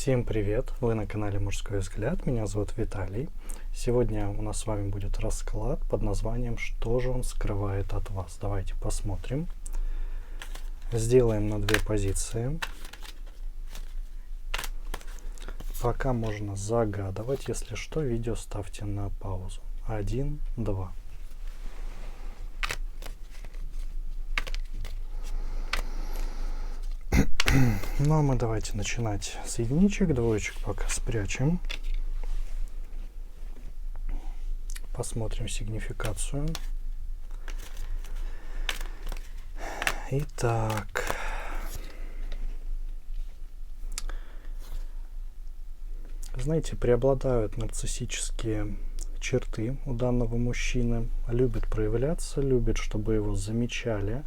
Всем привет! Вы на канале Мужской взгляд. Меня зовут Виталий. Сегодня у нас с вами будет расклад под названием «Что же он скрывает от вас?». Давайте посмотрим. Сделаем на две позиции. Пока можно загадывать. Если что, видео ставьте на паузу. 1, 2. Ну а мы давайте начинать с единичек, двоечек пока спрячем. Посмотрим сигнификацию. Итак. Знаете, преобладают нарциссические черты у данного мужчины. Любит проявляться, любит, чтобы его замечали.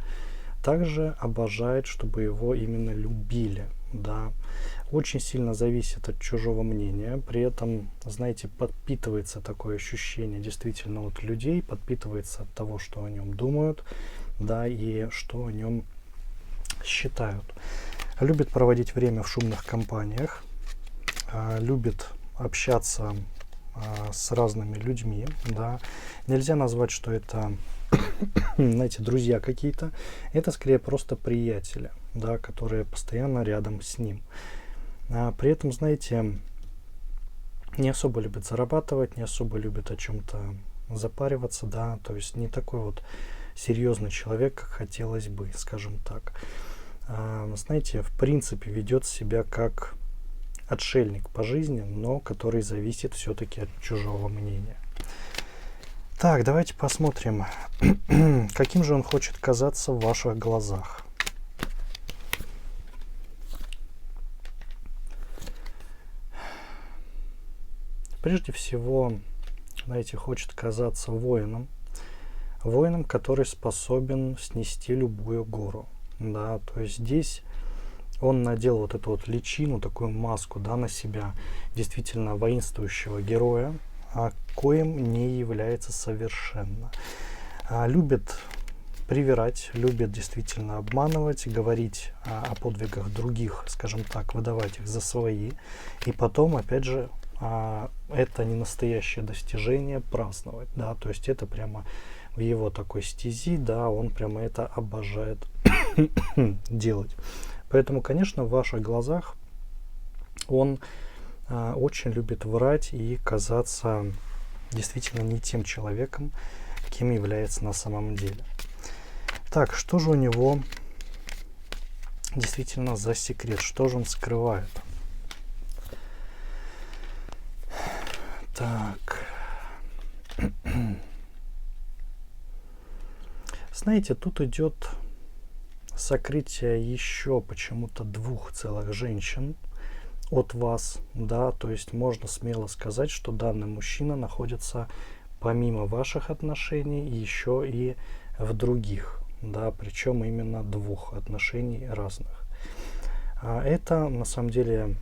Также обожает, чтобы его именно любили, да. Очень сильно зависит от чужого мнения, при этом, знаете, подпитывается такое ощущение действительно от людей, подпитывается от того, что о нем думают, да, и что о нем считают. Любит проводить время в шумных компаниях, любит общаться с разными людьми, да. Нельзя назвать, что это, знаете, друзья какие-то. Это скорее просто приятели, да, которые постоянно рядом с ним. При этом, знаете, не особо любит зарабатывать, не особо любит о чем-то запариваться, да, то есть не такой вот серьезный человек, как хотелось бы, скажем так. Знаете, в принципе, ведет себя как отшельник по жизни, но который зависит все-таки от чужого мнения. Так, давайте посмотрим, каким же он хочет казаться в ваших глазах. Прежде всего, знаете, хочет казаться воином. Воином, который способен снести любую гору. Да, то есть здесь он надел вот эту вот личину, такую маску, да, на себя, действительно воинствующего героя, коим не является совершенно. Любит привирать, любит действительно обманывать, говорить о подвигах других, скажем так, выдавать их за свои, и потом, опять же, это не настоящее достижение праздновать, да, то есть это прямо в его такой стези, да, он прямо это обожает делать. Поэтому, конечно, в ваших глазах он очень любит врать и казаться действительно не тем человеком, кем является на самом деле. Так, что же у него действительно за секрет? Что же он скрывает? Так. Знаете, тут идет сокрытие еще почему-то двух целых женщин от вас, да, то есть можно смело сказать, что данный мужчина находится помимо ваших отношений еще и в других, да, причем именно двух отношений разных. Это на самом деле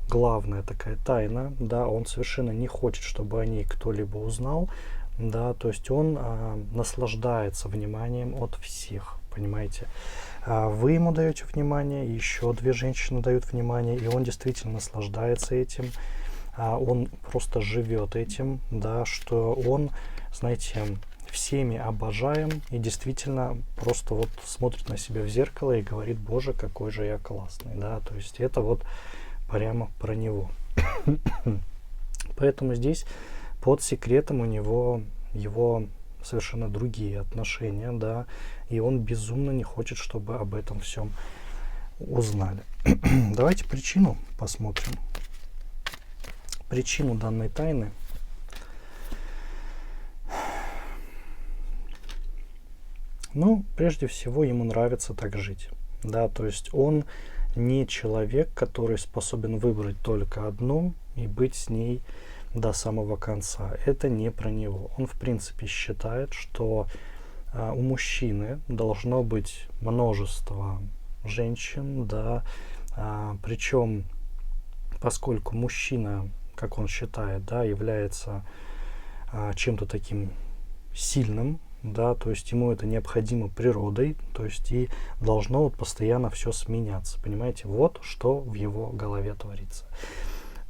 главная такая тайна, да, он совершенно не хочет, чтобы о ней кто-либо узнал, да, то есть он наслаждается вниманием от всех, понимаете. Вы ему даете внимание, еще две женщины дают внимание, и он действительно наслаждается этим, он просто живет этим, да, что он, знаете, всеми обожаем и действительно просто вот смотрит на себя в зеркало и говорит: боже, какой же я классный, да, то есть это вот прямо про него. Поэтому здесь под секретом у него его совершенно другие отношения, да, и он безумно не хочет, чтобы об этом всем узнали. Давайте причину посмотрим. Причину данной тайны. Ну, прежде всего, ему нравится так жить, да, то есть он не человек, который способен выбрать только одну и быть с ней до самого конца. Это не про него. Он, в принципе, считает, что у мужчины должно быть множество женщин, да, причем, поскольку мужчина, как он считает, да, является чем-то таким сильным, да, то есть ему это необходимо природой, то есть и должно вот постоянно все сменяться, понимаете, вот что в его голове творится.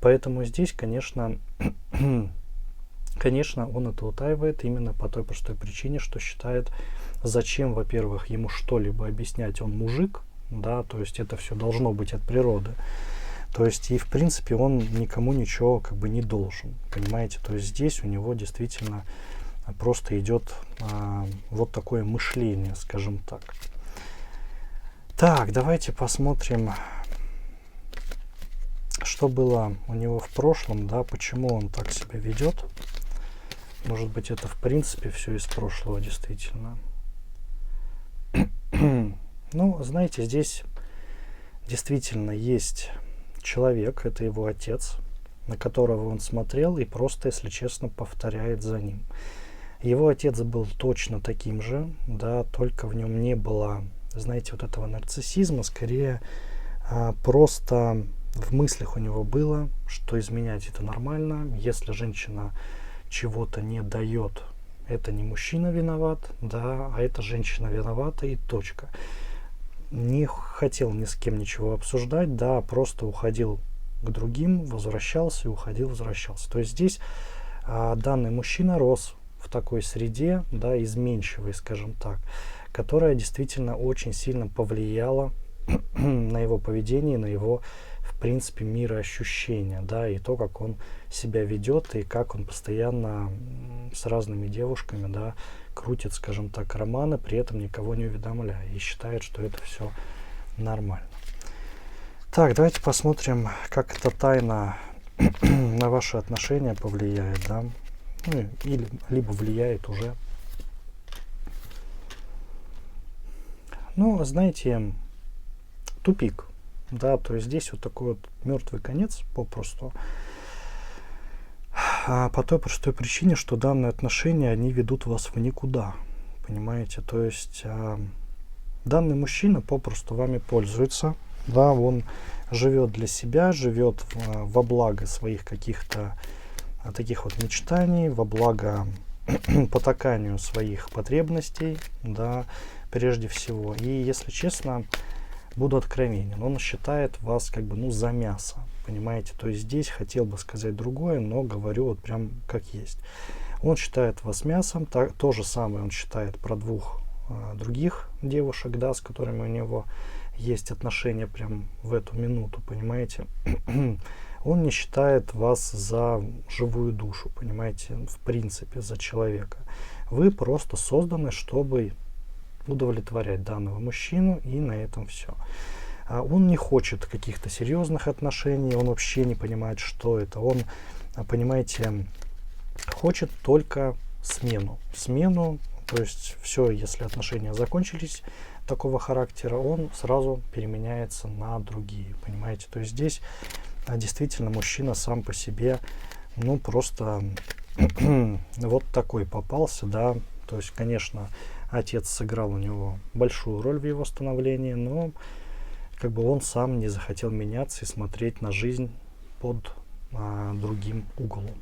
Поэтому здесь, конечно, конечно, он это утаивает именно по той простой причине, что считает, зачем, во-первых, ему что-либо объяснять, он мужик, да, то есть это все должно быть от природы. То есть и в принципе он никому ничего как бы не должен, понимаете, то есть здесь у него действительно просто идет вот такое мышление, скажем так. Так, давайте посмотрим, что было у него в прошлом, да, почему он так себя ведет. Может быть, это в принципе все из прошлого действительно. Ну, знаете, здесь действительно есть человек, это его отец, на которого он смотрел и просто, если честно, повторяет за ним. Его отец был точно таким же, да, только в нем не было, знаете, вот этого нарциссизма, скорее просто в мыслях у него было, что изменять это нормально, если женщина чего-то не дает, это не мужчина виноват, да, а это женщина виновата и точка. Не хотел ни с кем ничего обсуждать, да, просто уходил к другим, возвращался, уходил, возвращался. То есть здесь данный мужчина рос в такой среде, да, изменчивой, скажем так, которая действительно очень сильно повлияла на его поведение, на его, в принципе, мироощущение, да, и то, как он себя ведет, и как он постоянно с разными девушками, да, крутит, скажем так, романы, при этом никого не уведомляя, и считает, что это все нормально. Так, давайте посмотрим, как эта тайна на ваши отношения повлияет, да, ну, или либо влияет уже. Ну, знаете, тупик, да, то есть здесь вот такой вот мертвый конец попросту, по той простой причине, что данные отношения, они ведут вас в никуда, понимаете, то есть данный мужчина попросту вами пользуется, да, он живет для себя, живет во благо своих каких-то таких вот мечтаний, во благо потаканию своих потребностей, да, прежде всего. И, если честно, буду откровенен, он считает вас как бы, ну, за мясо, понимаете, то есть здесь хотел бы сказать другое, но говорю вот прям как есть. Он считает вас мясом, то же самое он считает про двух других девушек, да, с которыми у него есть отношения прям в эту минуту, понимаете. Он не считает вас за живую душу, понимаете, в принципе, за человека. Вы просто созданы, чтобы удовлетворять данного мужчину, и на этом все. Он не хочет каких-то серьезных отношений, он вообще не понимает, что это. Он, понимаете, хочет только смену, то есть все, если отношения закончились такого характера, он сразу переменяется на другие, понимаете. То есть здесь действительно мужчина сам по себе, ну, просто вот такой попался, да. То есть, конечно, отец сыграл у него большую роль в его становлении, но как бы он сам не захотел меняться и смотреть на жизнь под другим углом.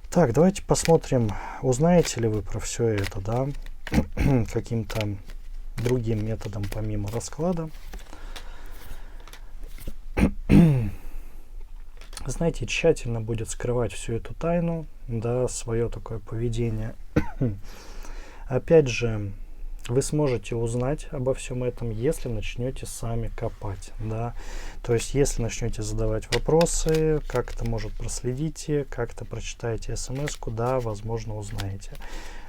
Так, давайте посмотрим, узнаете ли вы про все это, да, каким-то другим методом помимо расклада. Знаете, тщательно будет скрывать всю эту тайну, да, свое такое поведение. Опять же, вы сможете узнать обо всем этом, если начнете сами копать, да. То есть, если начнете задавать вопросы, как-то, может, проследите, как-то прочитаете смс-ку, да, возможно, узнаете.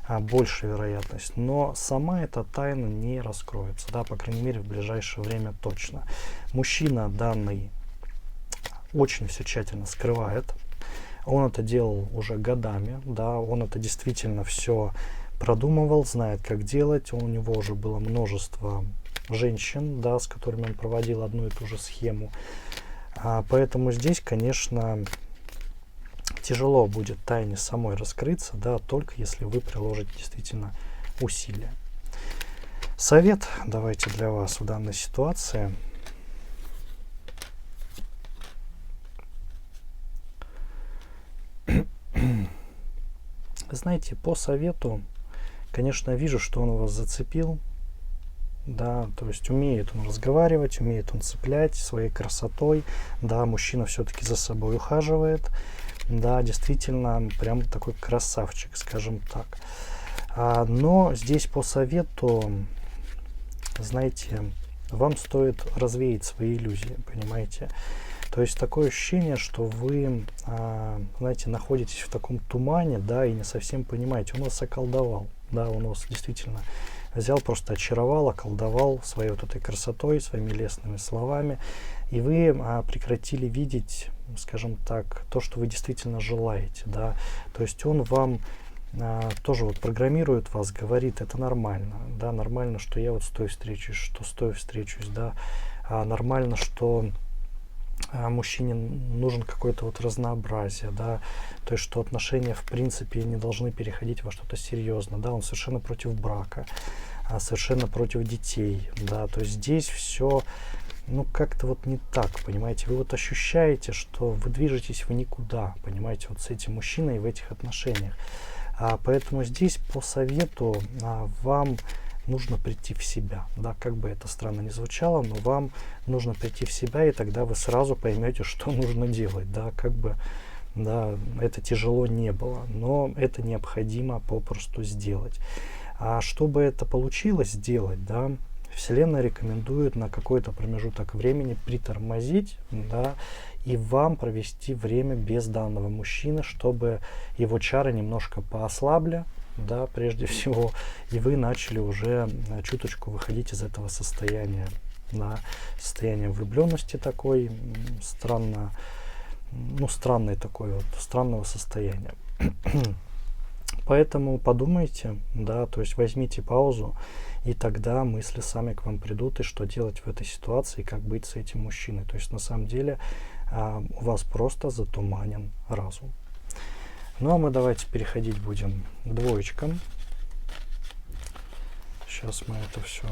Большая вероятность. Но сама эта тайна не раскроется, да, по крайней мере, в ближайшее время точно. Мужчина данный очень все тщательно скрывает. Он это делал уже годами, да, он это действительно все продумывал, знает, как делать. У него уже было множество женщин, да, с которыми он проводил одну и ту же схему. Поэтому здесь, конечно, тяжело будет тайне самой раскрыться, да, только если вы приложите действительно усилия. Совет давайте для вас в данной ситуации. Знаете, по совету, Конечно, вижу, что он вас зацепил, да, то есть умеет он разговаривать, умеет он цеплять своей красотой, да, мужчина все-таки за собой ухаживает, да, действительно, прям такой красавчик, скажем так. Но здесь по совету, знаете, вам стоит развеять свои иллюзии, понимаете? То есть такое ощущение, что вы, знаете, находитесь в таком тумане, да, и не совсем понимаете. Он вас околдовал, да, он вас действительно взял, просто очаровал, околдовал своей вот этой красотой, своими лестными словами, и вы прекратили видеть, скажем так, то, что вы действительно желаете, да. То есть он вам тоже вот программирует вас, говорит, это нормально, да, нормально, что я вот с той встречусь, что с той встречусь, да, нормально, что мужчине нужен какое-то вот разнообразие, да, то есть что отношения в принципе не должны переходить во что-то серьезное, да, он совершенно против брака, совершенно против детей, да, то есть здесь все, ну, как-то вот не так, понимаете, вы вот ощущаете, что вы движетесь в никуда, понимаете, вот с этим мужчиной в этих отношениях, поэтому здесь по совету вам нужно прийти в себя, да, как бы это странно ни звучало, но вам нужно прийти в себя, и тогда вы сразу поймете, что нужно делать, да, как бы, да, это тяжело не было, но это необходимо попросту сделать. А чтобы это получилось сделать, да, Вселенная рекомендует на какой-то промежуток времени притормозить, да, и вам провести время без данного мужчины, чтобы его чары немножко поослабли, да, прежде всего, и вы начали уже чуточку выходить из этого состояния, да, состояние влюбленности такой, странное такое вот, странного состояния. Поэтому подумайте, да, то есть возьмите паузу, и тогда мысли сами к вам придут, и что делать в этой ситуации, как быть с этим мужчиной. То есть на самом деле у вас просто затуманен разум. Ну а мы давайте переходить будем к двоечкам. Сейчас мы это все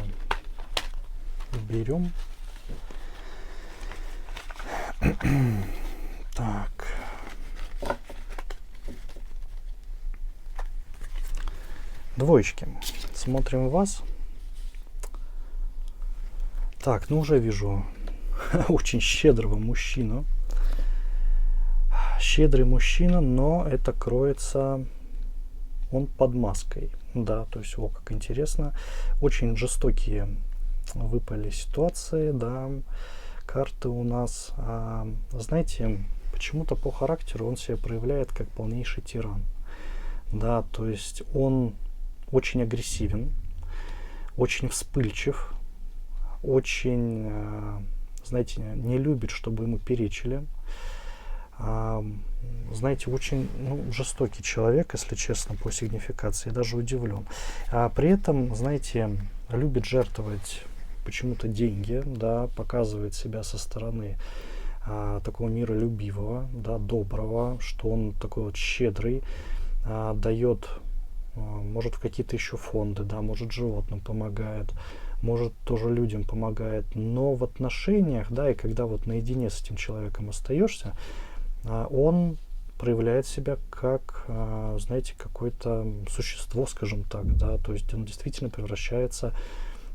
уберем. Так. Двоечки. Смотрим вас. Так, ну уже вижу очень щедрого мужчину. Щедрый мужчина, но это кроется он под маской. Да, то есть, как интересно. Очень жестокие выпали ситуации, да, карты у нас. Знаете, почему-то по характеру он себя проявляет как полнейший тиран. Да, то есть он очень агрессивен, очень вспыльчив, очень, знаете, не любит, чтобы ему перечили. Знаете, очень жестокий человек, если честно, по сигнификации, я даже удивлен. При этом, знаете, любит жертвовать почему-то деньги, да, показывает себя со стороны такого миролюбивого, да, доброго, что он такой вот щедрый, дает, может, в какие-то еще фонды, да, может, животным помогает, может, тоже людям помогает, но в отношениях, да, и когда вот наедине с этим человеком остаешься, он проявляет себя как, знаете, какое-то существо, скажем так, да, то есть он действительно превращается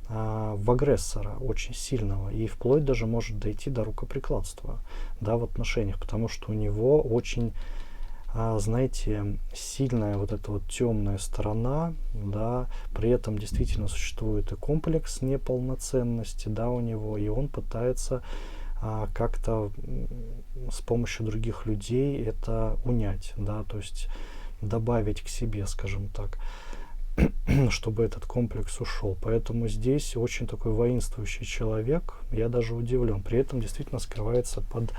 в агрессора очень сильного и вплоть даже может дойти до рукоприкладства, да, в отношениях, потому что у него очень, знаете, сильная вот эта вот темная сторона, да, при этом действительно существует и комплекс неполноценности, да, у него, и он пытается как-то с помощью других людей это унять, да, то есть добавить к себе, скажем так, чтобы этот комплекс ушел. Поэтому здесь очень такой воинствующий человек, я даже удивлен. При этом действительно скрывается под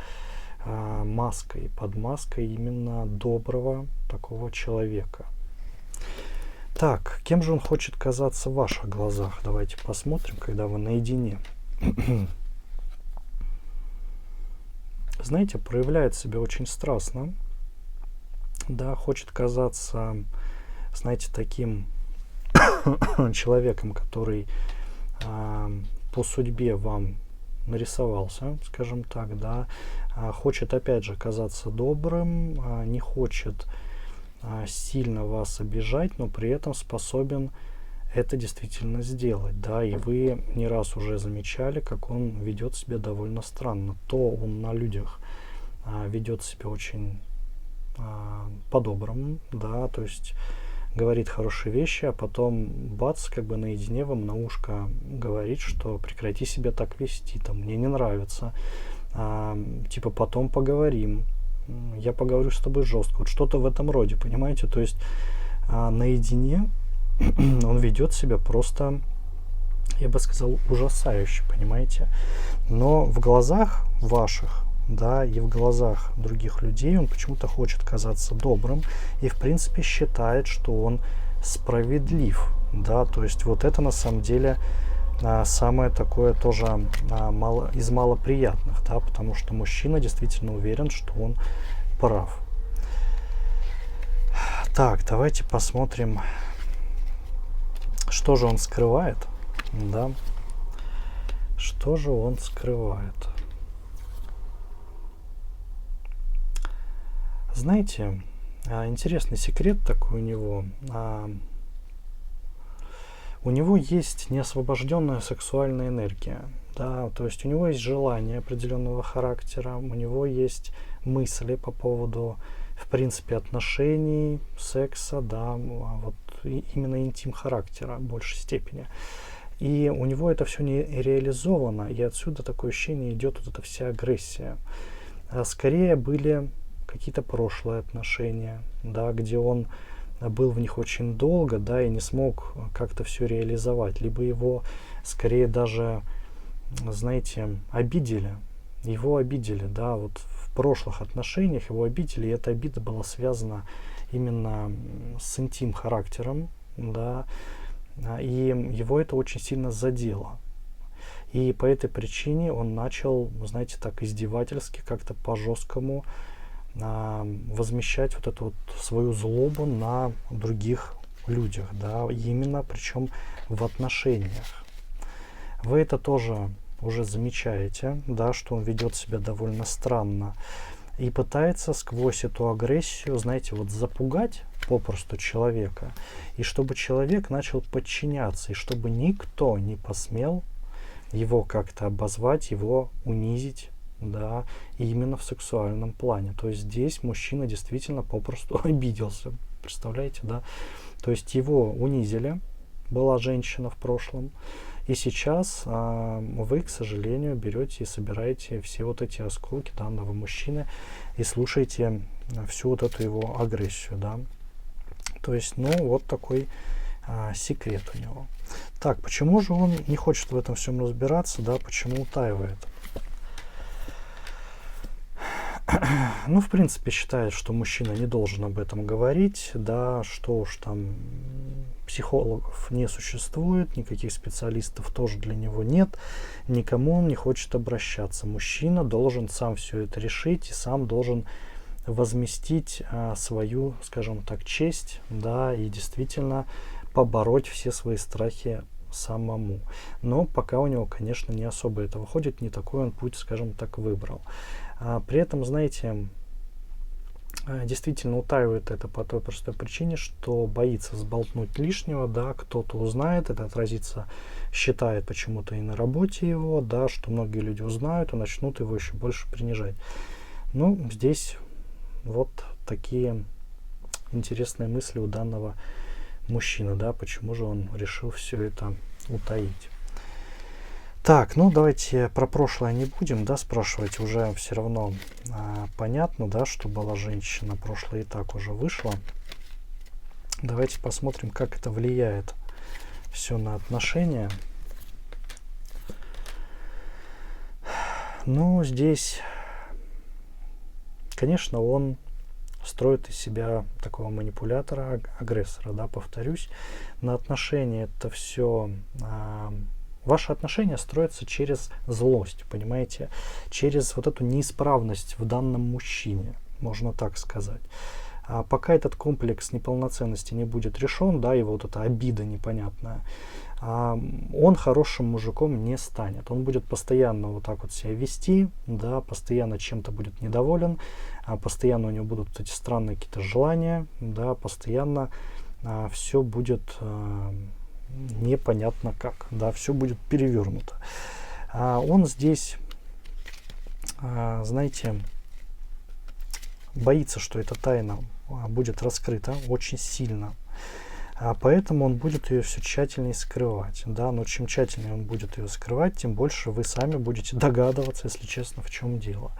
маской именно доброго такого человека. Так, кем же он хочет казаться в ваших глазах? Давайте посмотрим, когда вы наедине. Знаете, проявляет себя очень страстно, да, хочет казаться, знаете, таким человеком, который по судьбе вам нарисовался, скажем так, да, хочет опять же казаться добрым, не хочет сильно вас обижать, но при этом способен это действительно сделать, да, и вы не раз уже замечали, как он ведет себя довольно странно. То он на людях ведет себя очень по-доброму, да, то есть говорит хорошие вещи, а потом бац, как бы наедине вам на ушко говорит, что прекрати себя так вести, там, мне не нравится, типа потом поговорим, я поговорю с тобой жестко, вот что-то в этом роде, понимаете, то есть наедине он ведет себя просто, я бы сказал, ужасающе, понимаете, но в глазах ваших, да, и в глазах других людей он почему-то хочет казаться добрым и, в принципе, считает, что он справедлив, да, то есть вот это на самом деле самое такое тоже из малоприятных, да, потому что мужчина действительно уверен, что он прав. Так, давайте посмотрим, что же он скрывает, да, что же он скрывает. Знаете, интересный секрет такой у него. У него есть неосвобожденная сексуальная энергия. Да, то есть у него есть желание определенного характера, у него есть мысли по поводу, в принципе, отношений, секса, да, вот именно интим характера в большей степени. И у него это все не реализовано, и отсюда такое ощущение идет вот эта вся агрессия. Скорее были какие-то прошлые отношения, да, где он был в них очень долго, да, и не смог как-то все реализовать. Либо его скорее даже, знаете, обидели. Его обидели, да, вот в прошлых отношениях его обидели, и эта обида была связана именно с интим-характером, да, и его это очень сильно задело. И по этой причине он начал, знаете, так издевательски, как-то по-жесткому возмещать вот эту вот свою злобу на других людях, да, именно причем в отношениях. Вы это тоже уже замечаете, да, что он ведет себя довольно странно и пытается сквозь эту агрессию, знаете, вот запугать попросту человека, и чтобы человек начал подчиняться, и чтобы никто не посмел его как-то обозвать, его унизить, да, и именно в сексуальном плане. То есть здесь мужчина действительно попросту обиделся, представляете, да? То есть его унизили, была женщина в прошлом, и сейчас вы, к сожалению, берете и собираете все вот эти осколки данного мужчины и слушаете всю вот эту его агрессию, да. То есть, ну, вот такой секрет у него. Так, почему же он не хочет в этом всем разбираться, да, почему утаивает? Ну, в принципе, считает, что мужчина не должен об этом говорить, да, что уж там психологов не существует, никаких специалистов тоже для него нет, никому он не хочет обращаться. Мужчина должен сам все это решить и сам должен возместить свою, скажем так, честь, да, и действительно побороть все свои страхи самому. Но пока у него, конечно, не особо это выходит, не такой он путь, скажем так, выбрал. При этом, знаете, действительно утаивает это по той простой причине, что боится сболтнуть лишнего, да, кто-то узнает, это отразится, считает почему-то и на работе его, да, что многие люди узнают и начнут его еще больше принижать. Ну, здесь вот такие интересные мысли у данного мужчины, да, почему же он решил все это утаить. Так, ну давайте про прошлое не будем, да, спрашивать, уже все равно понятно, да, что была женщина, прошлое и так уже вышло. Давайте посмотрим, как это влияет все на отношения. Ну, здесь, конечно, он строит из себя такого манипулятора, агрессора, да, повторюсь. На отношения это все... Ваши отношения строятся через злость, понимаете, через вот эту неисправность в данном мужчине, можно так сказать. А пока этот комплекс неполноценности не будет решен, да, и вот эта обида непонятная, он хорошим мужиком не станет. Он будет постоянно вот так вот себя вести, да, постоянно чем-то будет недоволен, постоянно у него будут эти странные какие-то желания, да, постоянно все будет непонятно как, да, все будет перевернуто. Он здесь, знаете, боится, что эта тайна будет раскрыта очень сильно. Поэтому он будет ее все тщательнее скрывать. Да? Но чем тщательнее он будет ее скрывать, тем больше вы сами будете догадываться, если честно, в чем дело.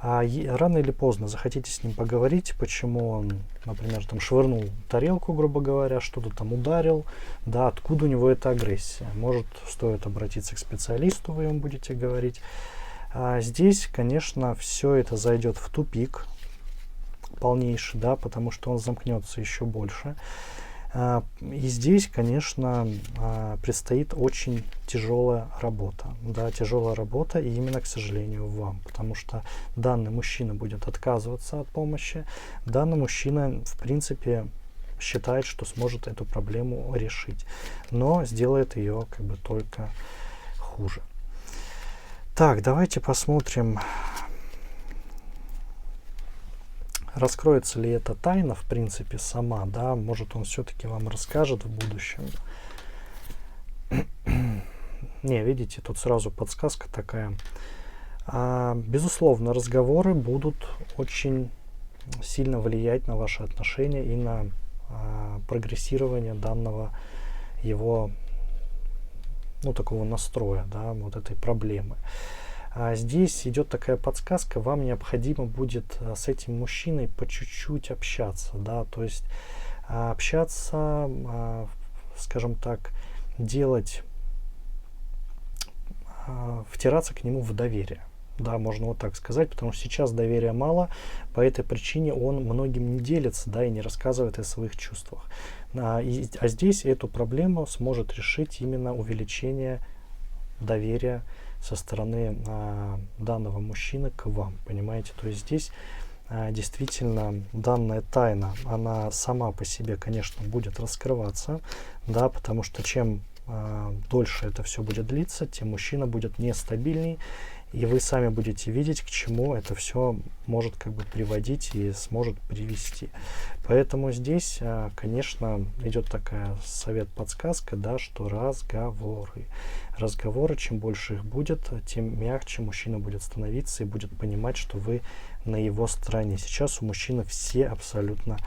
Рано или поздно захотите с ним поговорить, почему он, например, там швырнул тарелку, грубо говоря, что-то там ударил, да, откуда у него эта агрессия. Может, стоит обратиться к специалисту, вы ему будете говорить. Здесь, конечно, все это зайдет в тупик полнейший, да, потому что он замкнется еще больше. И здесь, конечно, предстоит очень тяжелая работа. Да, тяжелая работа, и именно, к сожалению, вам. Потому что данный мужчина будет отказываться от помощи. Данный мужчина, в принципе, считает, что сможет эту проблему решить. Но сделает ее как бы только хуже. Так, давайте посмотрим, раскроется ли эта тайна, в принципе, сама, да, может он все-таки вам расскажет в будущем. Не, видите, тут сразу подсказка такая. Безусловно, разговоры будут очень сильно влиять на ваши отношения и на прогрессирование данного его, ну, такого настроя, да, вот этой проблемы. Здесь идет такая подсказка, вам необходимо будет с этим мужчиной по чуть-чуть общаться, да, то есть общаться, скажем так, делать, втираться к нему в доверие. Да, можно вот так сказать, потому что сейчас доверия мало, по этой причине он многим не делится, да, и не рассказывает о своих чувствах. А здесь эту проблему сможет решить именно увеличение доверия со стороны данного мужчины к вам, понимаете? То есть здесь действительно данная тайна, она сама по себе, конечно, будет раскрываться, да, потому что чем дольше это все будет длиться, тем мужчина будет нестабильней, и вы сами будете видеть, к чему это все может как бы приводить и сможет привести. Поэтому здесь, конечно, идет такая совет-подсказка, да, что разговоры. Разговоры, чем больше их будет, тем мягче мужчина будет становиться и будет понимать, что вы на его стороне. Сейчас у мужчины все абсолютно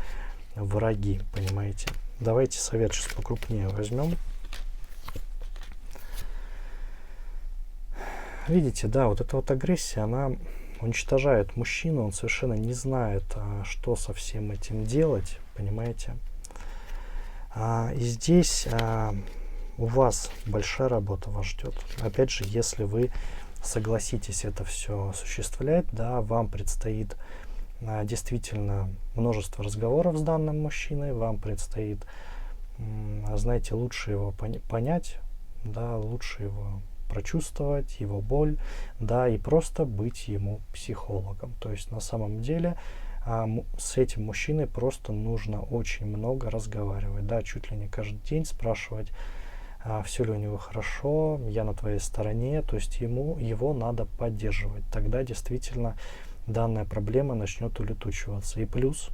враги, понимаете. Давайте совет сейчас покрупнее возьмем. Видите, да, вот эта вот агрессия, она уничтожает мужчину, он совершенно не знает, что со всем этим делать, понимаете. И здесь у вас большая работа вас ждет. Опять же, если вы согласитесь это все осуществлять, да, вам предстоит действительно множество разговоров с данным мужчиной, вам предстоит, знаете, лучше его понять, да, лучше его прочувствовать, его боль, да, и просто быть ему психологом. То есть на самом деле с этим мужчиной просто нужно очень много разговаривать, да, чуть ли не каждый день спрашивать, все ли у него хорошо, я на твоей стороне, то есть его надо поддерживать. Тогда действительно данная проблема начнет улетучиваться. И плюс,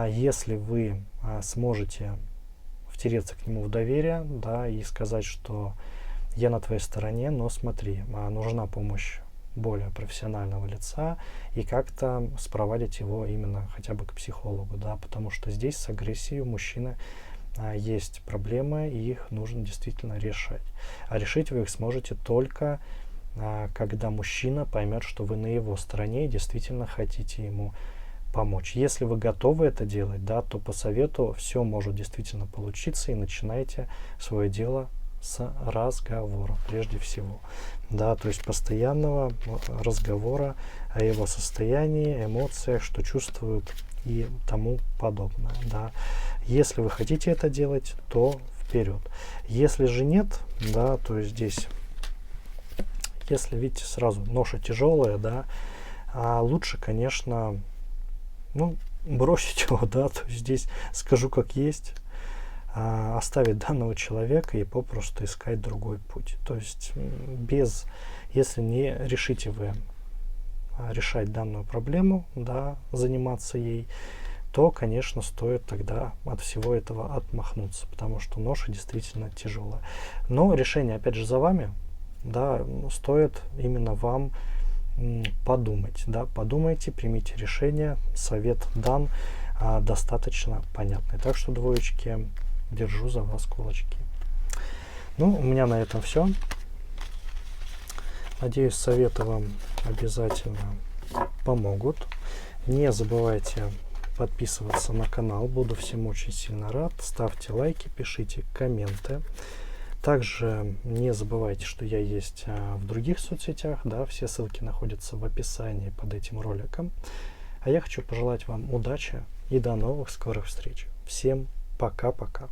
если вы сможете втереться к нему в доверие, да, и сказать, что я на твоей стороне, но смотри, нужна помощь более профессионального лица, и как-то спровадить его именно хотя бы к психологу, да, потому что здесь с агрессией у мужчины есть проблемы, и их нужно действительно решать. А решить вы их сможете только, когда мужчина поймет, что вы на его стороне и действительно хотите ему помочь. Если вы готовы это делать, да, то по совету все может действительно получиться, и начинайте свое дело с разговора прежде всего, да, то есть постоянного разговора о его состоянии, эмоциях, что чувствует и тому подобное, да. Если вы хотите это делать, то вперед. Если же нет, да, то здесь, если видите, сразу ноша тяжелая, да, лучше, конечно, ну, бросить его, да, то есть здесь скажу как есть. оставить данного человека и попросту искать другой путь. То есть если не решите вы решать данную проблему, да, заниматься ей, то, конечно, стоит тогда от всего этого отмахнуться, потому что ноша действительно тяжелая. Но решение, опять же, за вами, да, стоит именно вам подумать, да, подумайте, примите решение, совет дан, достаточно понятный. Так что, двоечки, держу за вас кулачки. Ну, у меня на этом все. Надеюсь, советы вам обязательно помогут. Не забывайте подписываться на канал, буду всем очень сильно рад. Ставьте лайки, пишите комменты. Также не забывайте, что я есть в других соцсетях, да, все ссылки находятся в описании под этим роликом. А я хочу пожелать вам удачи и до новых скорых встреч. Всем пока-пока.